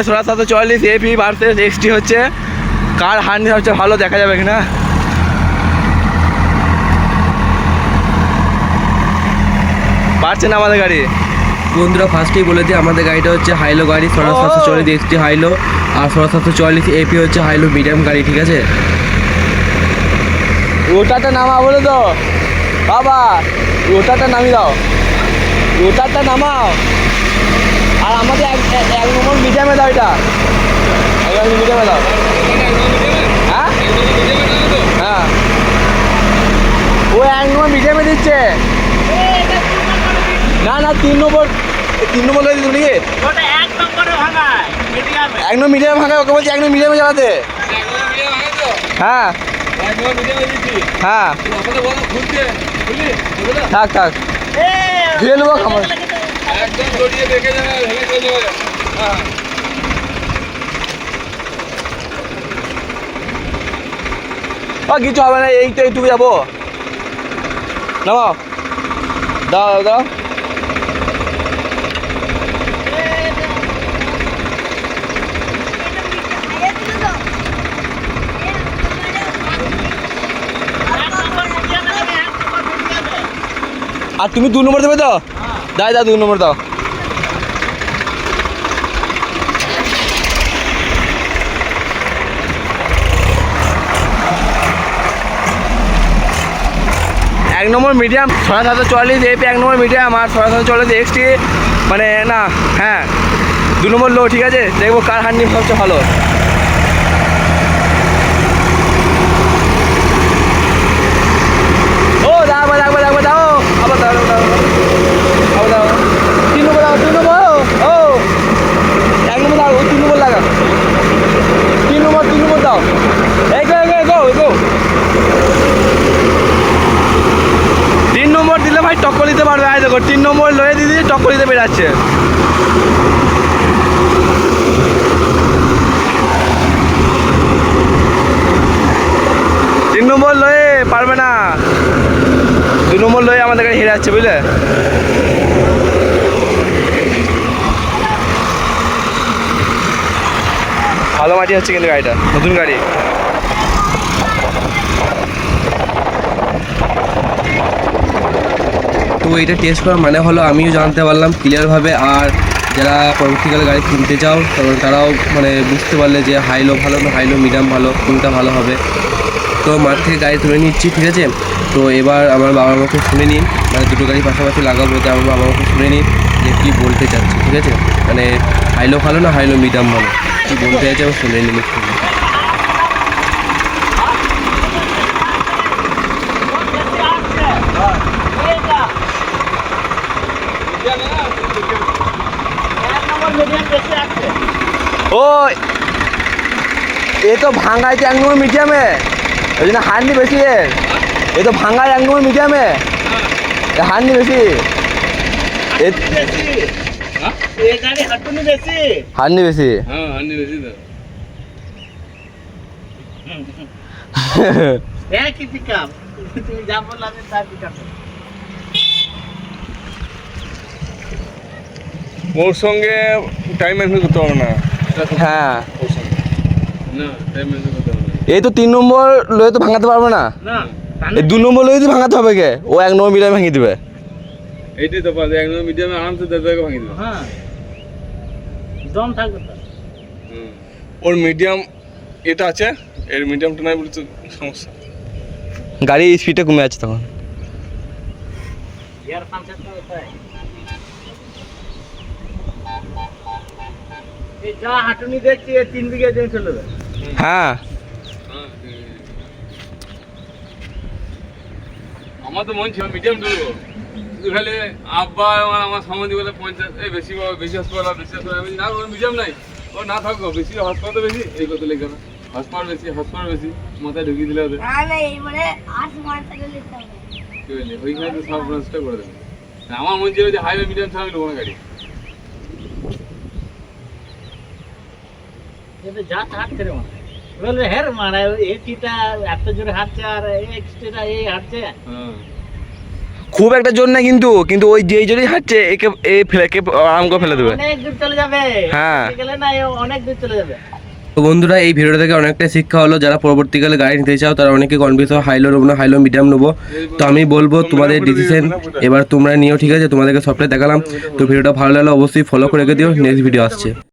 1640 AP versus XT হচ্ছে, কার হার্নি সবচেয়ে ভালো দেখা যাবে কিনা। পারছে না আমাদের গাড়ি। বন্ধুরা ফার্স্টেই বলে দিই আমাদের গাড়িটা হচ্ছে হাইলো গাড়ি, 1640 এক্সটি হাইলো, আর 1640 এপি হচ্ছে হাইলো মিডিয়াম গাড়ি, ঠিক আছে। ওটাটা নামা বলে তো বাবা, ওটাটা নামিয়ে দাও, ওটাটা নামাও। আর আমাদের এক নম্বর মিডিয়ামে দাও, এটা মিডিয়ামে দাও। হ্যাঁ হ্যাঁ, ও এক নম্বর মিডিয়ামে দিচ্ছে। না না, 3 নম্বর লয়ে দিত নাকি? এক নম্বর মিডিয়ামে ভাঙা, ওকে বলছি এক নম্বর মিডিয়ামে চালাতে। হ্যাঁ হ্যাঁ, থাক থাক, ধুয়ে নেবো খাবার। কিছু হবে না, এই তো এইটুকু যাবো। নামাও, দাও দাও। আর তুমি 2 নম্বর দেবে তো? দাও দাও, 2 নম্বর দাও। এক নম্বর মিডিয়াম 1640 এপি, 1 নম্বর মিডিয়াম, আর 1640 এক্সটি মানে না, হ্যাঁ 2 নম্বর লো, ঠিক আছে। দেখবো কার হার্নি সবচেয়ে ভালো। ও দাও দাও দাও দাও, আবার দাও দাও আবার দাও। 3 নম্বর দাও, 3 নম্বর। ও 1 নম্বর দাও, 3 নম্বর লাগা। 3 নম্বর দাও। এগো এগো এগো এগো। 3 নম্বর দিলে ভাই টক্কর দিতে পারবে। আয় দেখো 3 নম্বর লয়ে দিদি টক্কর দিতে বেরাচ্ছে। তিন নম্বর লয়ে পারবে না, 2 নম্বর লয়ে আমাদের গাড়ি হেরে যাচ্ছে, বুঝলে। ভালো মাটি হচ্ছে কিন্তু গাড়িটা, নতুন গাড়ি। তো এটা টেস্ট করার মানে হলো আমিও জানতে পারলাম ক্লিয়ারভাবে, আর যারা পরবর্তীকালে গাড়ি কিনতে চাও তখন তারাও মানে বুঝতে পারলে যে হাইলো ভালো না হাইলো মিডিয়াম ভালো, কোনটা ভালো হবে। তো মাঠ থেকে গাড়ি তুলে নিচ্ছি, ঠিক আছে। তো এবার আমার বাবার মুখে শুনে নিন, মানে দুটো গাড়ি পাশাপাশি লাগাবো, তো আমার বাবার মুখে শুনে নিন যে কী বলতে চাচ্ছি, ঠিক আছে। মানে হাইলো ভালো না হাইলো মিডিয়াম ভালো, কী বলতে চাইছে আমি শুনে নিন। ও এ তো ভাঙাইছে 1 নম্বর মিডিয়ামে, ওই জন্য হার্নি বেশি। এ তো ভাঙায় 1 নম্বর মিডিয়ামে, হার্নি বেশি। হার্নি বেশি। ওর সঙ্গে টাইম মেনটেন করতে হবে না। হ্যাঁ এই তো 3 নম্বর লয়ে তো ভাঙাতে পারবে না, এই 2 নম্বর লয়ে দিয়ে ভাঙাতে হবে কে। ও 1 নম্বর মিডিয়ামে ভাঙিয়ে দিবে। এইটাই তো পারে, 1 নম্বর মিডিয়ামে আরামসে 10 জায়গা ভাঙিয়ে দিবে। হ্যাঁ দম থাকবে তো। ওর মিডিয়াম এটা আছে, এর মিডিয়ামটা নাই বলে তো সমস্যা। গাড়ি স্পিডটা কমে যাচ্ছে তখন। ইয়ার পাঞ্চার তো তাই এই যা হাঁটুনি দেখছি 3 বিঘা জমি চলে যাবে। হ্যাঁ আমার তো মন ছিল মিডিয়াম দেবো, খালি আব্বা আমার সম্বন্ধে বলে 50 এই বেশি হাসপাতাল আমি না, মিডিয়াম নাই, ও না থাকবো বেশি হাসপাতাল তো বেশি, এই কত লেগে হাসপাতাল বেশি মাথায় ঢুকিয়ে দিলে ওদের ওইখানে তো সব নষ্ট করে দেবে। আমার মন ছিল যে হাইওয়ে মিডিয়াম ছাড়া আমি নেবো না গাড়ি। এটা যা হাট করে মানে বলবে হের মারা এটিটা এত জোরে হাঁটছে আর এক্সট্রা এই হাঁটছে। খুব একটা জোর না কিন্তু কিন্তু ওই যেই জোরেই হাঁটছে একে আরাম করে ফেলে দেবে। অনেক দূর চলে যাবে। হ্যাঁ। গেলে না এ অনেক দূর চলে যাবে। তো বন্ধুরা এই ভিডিওটা থেকে অনেকটা শিক্ষা হলো, যারা পরবর্তীকালে গাড়ি নিতে চাও তারা অনেকে কনফিউজ হয় হাইলো নেবো না হাইলো মিডিয়াম নেবো। তো আমি বলবো তোমাদের ডিসিশন, এবার তোমরা নিও, ঠিক আছে? তোমাদেরকে সবটাই দেখালাম। তো ভিডিওটা ভালো লাগলে অবশ্যই ফলো করে রেখে দিও, নেক্সট ভিডিও আসছে।